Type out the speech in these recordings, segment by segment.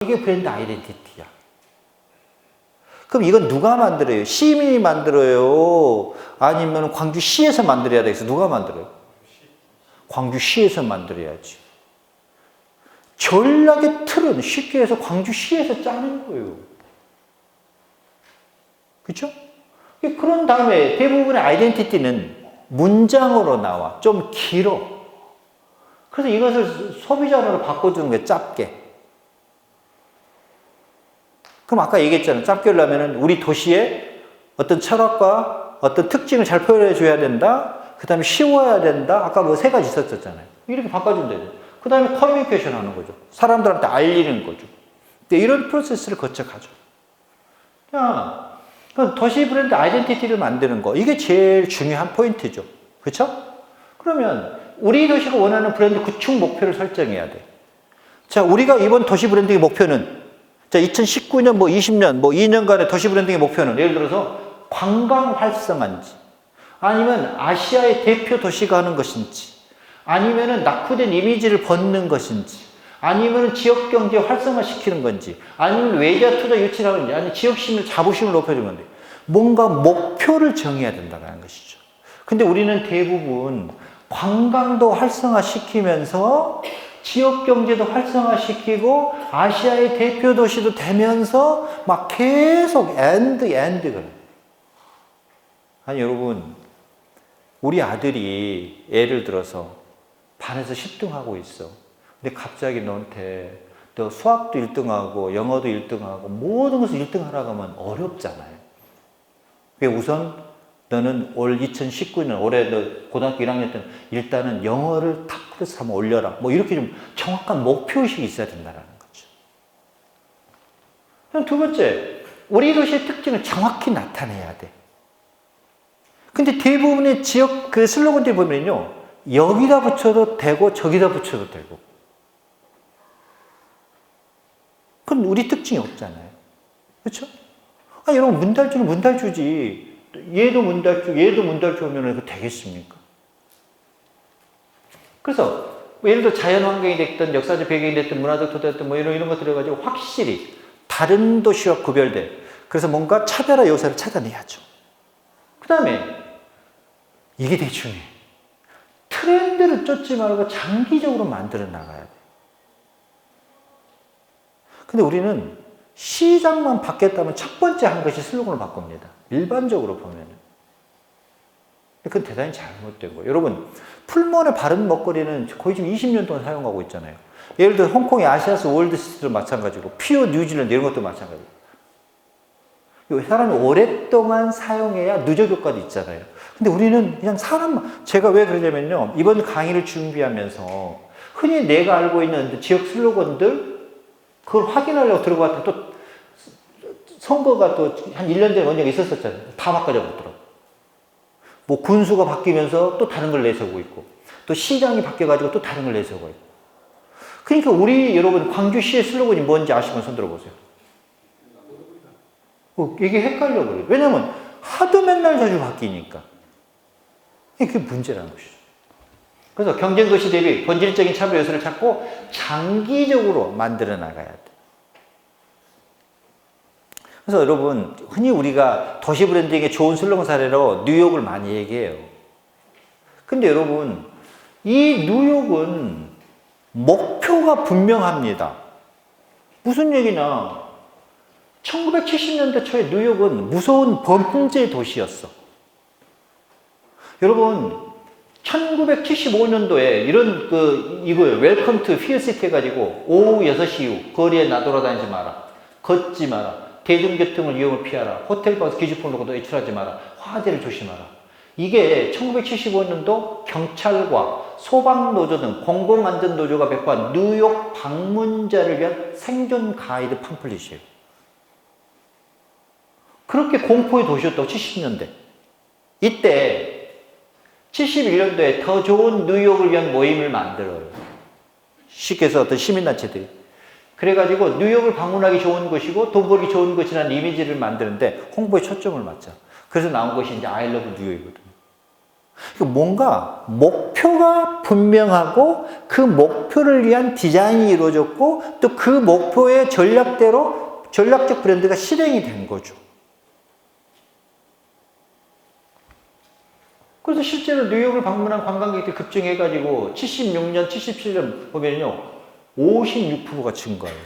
이게 브랜드 아이덴티티야. 그럼 이건 누가 만들어요? 시민이 만들어요? 아니면 광주시에서 만들어야 되겠어? 누가 만들어요? 광주시에서 만들어야지. 전략의 틀은 쉽게 해서 광주시에서 짜는 거예요. 그렇죠? 그런 다음에 대부분의 아이덴티티는 문장으로 나와. 좀 길어. 그래서 이것을 소비자로 바꿔주는 게 짧게. 그럼 아까 얘기했잖아요. 짧게 하려면 우리 도시의 어떤 철학과 어떤 특징을 잘 표현해 줘야 된다. 그 다음에 쉬워야 된다. 아까 뭐 세 가지 있었잖아요. 이렇게 바꿔주면 되죠. 그 다음에 커뮤니케이션 하는 거죠. 사람들한테 알리는 거죠. 이런 프로세스를 거쳐가죠. 자, 도시 브랜드 아이덴티티를 만드는 거. 이게 제일 중요한 포인트죠. 그렇죠? 그러면 우리 도시가 원하는 브랜드 구축 목표를 설정해야 돼. 자, 우리가 이번 도시 브랜딩의 목표는 자, 2019년, 20년, 2년간의 도시 브랜딩의 목표는 예를 들어서 관광 활성화인지, 아니면 아시아의 대표 도시가 하는 것인지, 아니면은 낙후된 이미지를 벗는 것인지, 아니면 지역 경제 활성화시키는 건지, 아니면 외자 투자 유치하는 건지, 아니면 지역 시민 자부심을 높여주는 건지, 뭔가 목표를 정해야 된다는 것이죠. 근데 우리는 대부분 관광도 활성화시키면서 지역 경제도 활성화시키고 아시아의 대표 도시도 되면서 막 계속 엔드. 아니 여러분, 우리 아들이 예를 들어서 반에서 10등하고 있어. 근데 갑자기 너한테 너 수학도 1등하고 영어도 1등하고 모든 것을 1등하라고 하면 어렵잖아요. 우선 너는 올 2019년 올해 너 고등학교 1학년 때는 일단은 영어를 탑 클래스 한번 올려라. 이렇게 좀 정확한 목표의식이 있어야 된다는 거죠. 그럼 두 번째, 우리 도시의 특징을 정확히 나타내야 돼. 근데 대부분의 지역 그 슬로건들 보면요, 여기다 붙여도 되고 저기다 붙여도 되고. 그건 우리 특징이 없잖아요. 그렇죠? 아, 여러분 문달주는 문달주지. 얘도 문달주, 얘도 문달주 하면 이거 되겠습니까? 그래서 예를 들어 자연 환경이 됐든 역사적 배경이 됐든 문화적 토대가 됐든 이런 것들을 가지고 확실히 다른 도시와 구별돼. 그래서 뭔가 차별화 요소를 찾아내야죠. 그 다음에 이게 되게 중요해. 트렌드를 쫓지 말고 장기적으로 만들어 나가야 돼. 근데 우리는 시장만 바뀌었다면 첫 번째 한 것이 슬로건을 바꿉니다. 일반적으로 보면은. 그건 대단히 잘못된 거예요. 여러분, 풀몬의 바른 먹거리는 거의 지금 20년 동안 사용하고 있잖아요. 예를 들어 홍콩의 아시아스 월드시티도 마찬가지고, 피어 뉴질랜드 이런 것도 마찬가지고. 사람이 오랫동안 사용해야 누적 효과도 있잖아요. 근데 우리는 그냥 제가 왜 그러냐면요. 이번 강의를 준비하면서 흔히 내가 알고 있는 지역 슬로건들, 그걸 확인하려고 들어갔더니 또 선거가 또 한 1년 전에 언제가 있었었잖아요. 다 바꿔져 버리더라고. 군수가 바뀌면서 또 다른 걸 내세우고 있고, 또 시장이 바뀌어가지고 또 다른 걸 내세우고 있고. 그러니까 우리 여러분 광주시의 슬로건이 뭔지 아시면 손 들어보세요. 이게 헷갈려 버려요. 왜냐면 하도 맨날 자주 바뀌니까. 그게 문제라는 것이죠. 그래서 경쟁도시 대비 본질적인 차별 요소를 찾고 장기적으로 만들어 나가야 돼. 그래서 여러분, 흔히 우리가 도시 브랜딩의 좋은 슬로건 사례로 뉴욕을 많이 얘기해요. 근데 여러분, 이 뉴욕은 목표가 분명합니다. 무슨 얘기냐? 1970년대 초에 뉴욕은 무서운 범죄 도시였어. 여러분, 1975년도에 이거예요. 웰컴 투 피어시티 해가지고 오후 6시 이후 거리에 나돌아다니지 마라. 걷지 마라. 대중교통을 이용을 피하라. 호텔 가서 기주품 놓고 외출하지 마라. 화재를 조심하라. 이게 1975년도 경찰과 소방노조 등 공공안전노조가 배포한 뉴욕 방문자를 위한 생존 가이드 팜플릿이에요. 그렇게 공포의 도시였다고 70년대. 이때 71년도에 더 좋은 뉴욕을 위한 모임을 만들어요. 쉽게 해서 어떤 시민단체들이. 그래가지고 뉴욕을 방문하기 좋은 곳이고 돈 벌기 좋은 곳이라는 이미지를 만드는데 홍보에 초점을 맞죠. 그래서 나온 것이 이제 I love 뉴욕이거든요. 뭔가 목표가 분명하고 그 목표를 위한 디자인이 이루어졌고 또 그 목표의 전략대로 전략적 브랜드가 실행이 된 거죠. 그래서 실제로 뉴욕을 방문한 관광객들이 급증해가지고 76년, 77년 보면요 56%가 증가해요.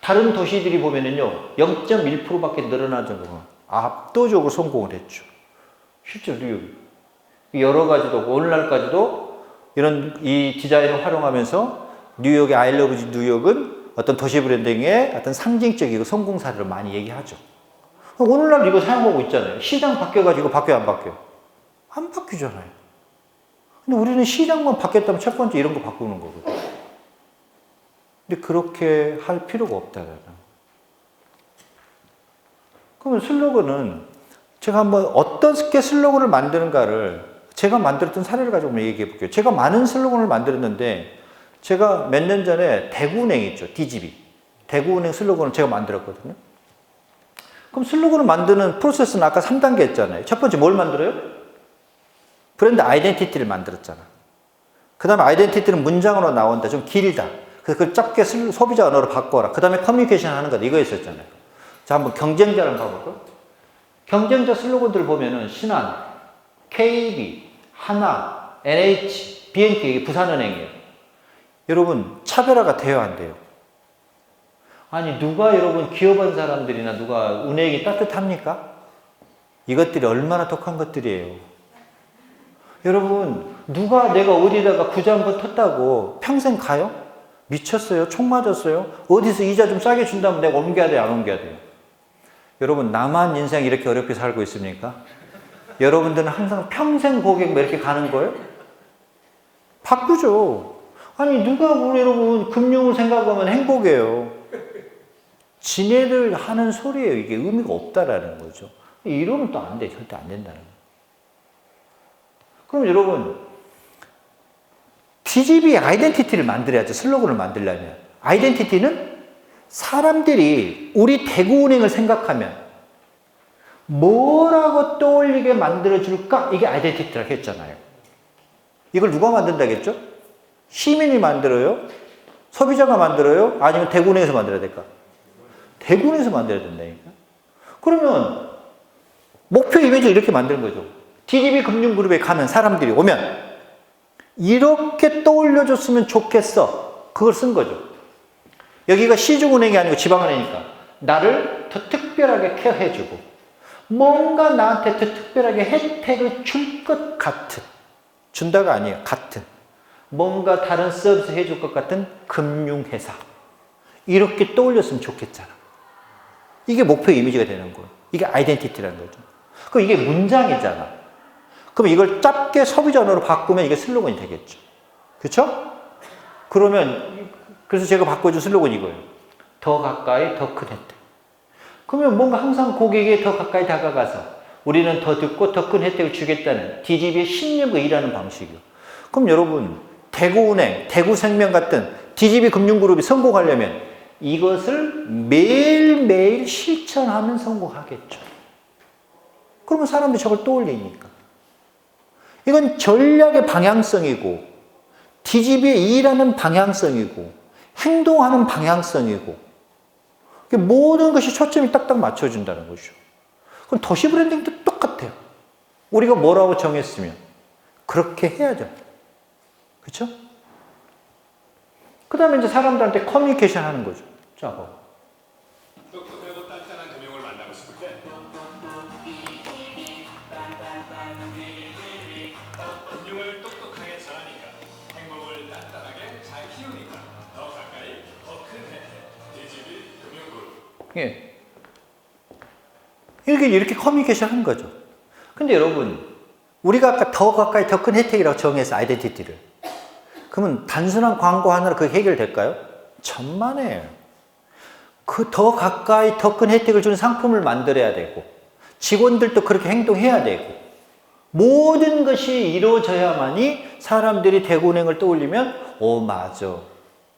다른 도시들이 보면은요 0.1%밖에 늘어나지 않고 압도적으로 성공을 했죠. 실제로 뉴욕. 여러 가지도 오늘날까지도 이런 이 디자인을 활용하면서 뉴욕의 I love 뉴욕은 어떤 도시 브랜딩의 어떤 상징적이고 성공 사례를 많이 얘기하죠. 오늘날 이거 사용하고 있잖아요. 시장 바뀌어가지고 바뀌어요, 안 바뀌어요? 안 바뀌잖아요. 근데 우리는 시장만 바뀌었다면 첫 번째 이런 거 바꾸는 거거든요. 근데 그렇게 할 필요가 없다는. 그러면 슬로건은 제가 한번 어떻게 슬로건을 만드는가를 제가 만들었던 사례를 가지고 한번 얘기해 볼게요. 제가 많은 슬로건을 만들었는데 제가 몇 년 전에 대구은행 있죠. DGB. 대구은행 슬로건을 제가 만들었거든요. 그럼 슬로건을 만드는 프로세스는 아까 3단계 했잖아요. 첫 번째 뭘 만들어요? 브랜드 아이덴티티를 만들었잖아. 그 다음에 아이덴티티는 문장으로 나온다. 좀 길다. 그래서 그걸 짧게 소비자 언어로 바꿔라. 그 다음에 커뮤니케이션 하는 것 이거 있었잖아요. 자, 한번 경쟁자를 가볼까요? 경쟁자 슬로건들 보면은 신한, KB, 하나, NH, BNK, 이게 부산은행이에요. 여러분, 차별화가 돼요, 안 돼요? 아니, 누가 여러분 기업한 사람들이나 누가 은행이 따뜻합니까? 이것들이 얼마나 독한 것들이에요. 여러분, 누가 내가 어디다가 구자 한번 텄다고 평생 가요? 미쳤어요? 총 맞았어요? 어디서 이자 좀 싸게 준다면 내가 옮겨야 돼요, 안 옮겨야 돼요? 여러분, 나만 인생 이렇게 어렵게 살고 있습니까? 여러분들은 항상 평생 고객 뭐 이렇게 가는 거예요? 바꾸죠. 아니, 누가 우리 여러분 금융을 생각하면 행복해요. 지네들 하는 소리예요. 이게 의미가 없다라는 거죠. 이러면 또 안 돼. 절대 안 된다는 거예요. 그럼 여러분, DGB 아이덴티티를 만들어야죠. 슬로건을 만들려면. 아이덴티티는 사람들이 우리 대구은행을 생각하면 뭐라고 떠올리게 만들어줄까? 이게 아이덴티티라고 했잖아요. 이걸 누가 만든다고 했죠? 시민이 만들어요? 소비자가 만들어요? 아니면 대구은행에서 만들어야 될까? 대구은행에서 만들어야 된다니까. 그러면 목표 이미지를 이렇게 만드는 거죠. DGB 금융그룹에 가면 사람들이 오면 이렇게 떠올려줬으면 좋겠어. 그걸 쓴 거죠. 여기가 시중은행이 아니고 지방은행이니까 나를 더 특별하게 케어해주고 뭔가 나한테 더 특별하게 혜택을 줄 것 같은, 준다가 아니에요. 같은. 뭔가 다른 서비스 해줄 것 같은 금융회사. 이렇게 떠올렸으면 좋겠잖아. 이게 목표 이미지가 되는 거예요. 이게 아이덴티티라는 거죠. 그럼 이게 문장이잖아. 그럼 이걸 짧게 소비자 언어로 바꾸면 이게 슬로건이 되겠죠. 그렇죠? 그러면 그래서 제가 바꿔준 슬로건이 이거예요. 더 가까이 더 큰 혜택. 그러면 뭔가 항상 고객에 더 가까이 다가가서 우리는 더 듣고 더 큰 혜택을 주겠다는 DGB의 신념과 일하는 방식이요. 그럼 여러분, 대구은행, 대구생명 같은 DGB 금융그룹이 성공하려면 이것을 매일매일 실천하면 성공하겠죠. 그러면 사람들이 저걸 떠올리니까. 이건 전략의 방향성이고 DGB의 일하는 방향성이고 행동하는 방향성이고 모든 것이 초점이 딱딱 맞춰준다는 거죠. 그럼 도시 브랜딩도 똑같아요. 우리가 뭐라고 정했으면 그렇게 해야죠. 그렇죠? 그 다음에 이제 사람들한테 커뮤니케이션 하는 거죠. 자, 봐. 똑똑하고 단단한 금융을 만나고 싶을 때 금융을 똑똑하게 잘하니까 행복을 단단하게 잘 키우니까 더 가까이 더 큰 혜택 DGB 금융그룹. 예. 이렇게 커뮤니케이션 하는 거죠. 근데 여러분, 우리가 아까 더 가까이 더 큰 혜택이라고 정해서 아이덴티티를. 그러면 단순한 광고 하나로 그게 해결될까요? 천만에요. 그 더 가까이 더 큰 혜택을 주는 상품을 만들어야 되고, 직원들도 그렇게 행동해야 되고, 모든 것이 이루어져야만이 사람들이 대구은행을 떠올리면, 오, 맞아.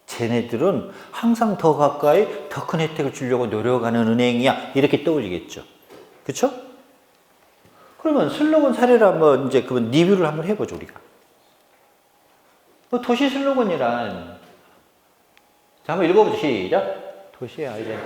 쟤네들은 항상 더 가까이 더 큰 혜택을 주려고 노력하는 은행이야. 이렇게 떠올리겠죠. 그쵸? 그러면 슬로건 사례를 한번 이제 그 리뷰를 한번 해보죠, 우리가. 도시 슬로건이란, 자, 한번 읽어보죠. 시작. 도시의 아이덴티